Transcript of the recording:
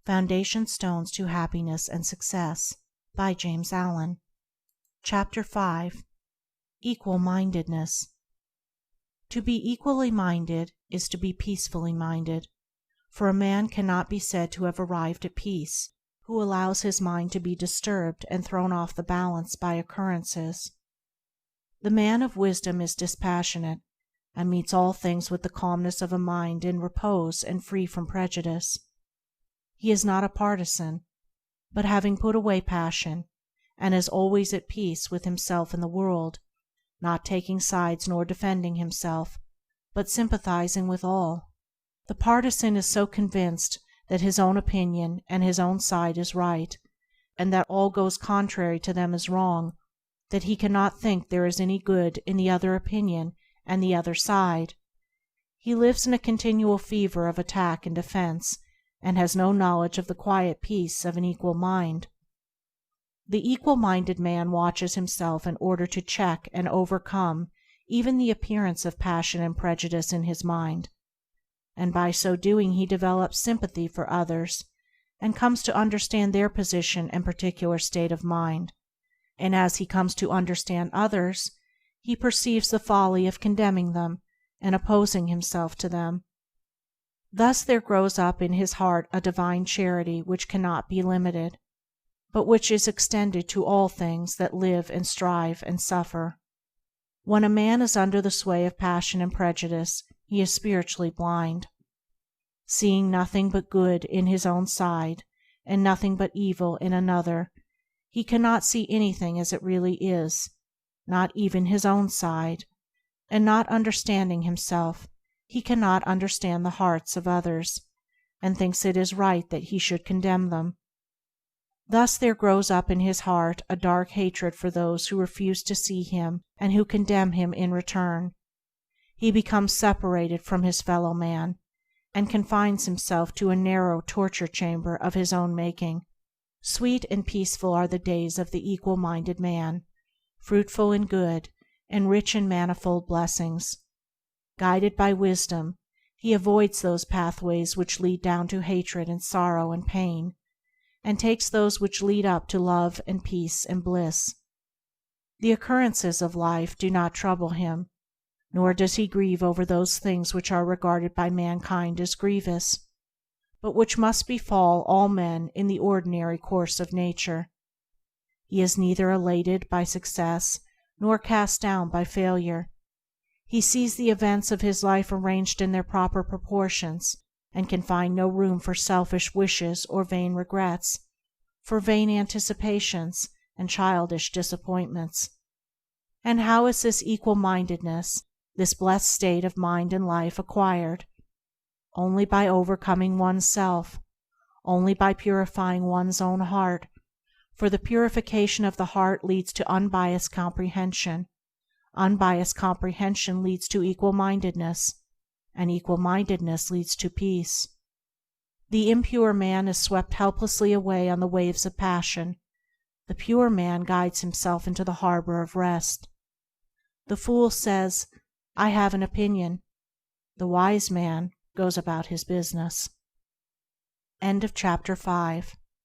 Foundation Stones to Happiness and Success by James Allen. Chapter 5. Equal Mindedness. To be equally minded is to be peacefully minded, for a man cannot be said to have arrived at peace who allows his mind to be disturbed and thrown off the balance by occurrences. The man of wisdom is dispassionate, and meets all things with the calmness of a mind in repose and free from prejudice. He is not a partisan, but having put away passion, and is always at peace with himself and the world, not taking sides nor defending himself, but sympathizing with all. The partisan is so convinced that his own opinion and his own side is right, and that all goes contrary to them is wrong, that he cannot think there is any good in the other opinion and the other side. He lives in a continual fever of attack and defense, and has no knowledge of the quiet peace of an equal mind. The equal-minded man watches himself in order to check and overcome even the appearance of passion and prejudice in his mind, and by so doing he develops sympathy for others, and comes to understand their position and particular state of mind, and as he comes to understand others, he perceives the folly of condemning them and opposing himself to them. Thus there grows up in his heart a divine charity which cannot be limited, but which is extended to all things that live and strive and suffer. When a man is under the sway of passion and prejudice, he is spiritually blind. Seeing nothing but good in his own side, and nothing but evil in another, he cannot see anything as it really is, not even his own side, and not understanding himself, he cannot understand the hearts of others, and thinks it is right that he should condemn them. Thus there grows up in his heart a dark hatred for those who refuse to see him and who condemn him in return. He becomes separated from his fellow man, and confines himself to a narrow torture chamber of his own making. Sweet and peaceful are the days of the equal-minded man, fruitful in good, and rich in manifold blessings. Guided by wisdom, he avoids those pathways which lead down to hatred and sorrow and pain, and takes those which lead up to love and peace and bliss. The occurrences of life do not trouble him, nor does he grieve over those things which are regarded by mankind as grievous, but which must befall all men in the ordinary course of nature. He is neither elated by success nor cast down by failure. He sees the events of his life arranged in their proper proportions, and can find no room for selfish wishes or vain regrets, for vain anticipations and childish disappointments. And how is this equal-mindedness, this blessed state of mind and life, acquired? Only by overcoming one's self, only by purifying one's own heart, for the purification of the heart leads to unbiased comprehension. Unbiased comprehension leads to equal-mindedness, and equal-mindedness leads to peace. The impure man is swept helplessly away on the waves of passion. The pure man guides himself into the harbor of rest. The fool says, "I have an opinion." The wise man goes about his business. End of chapter 5.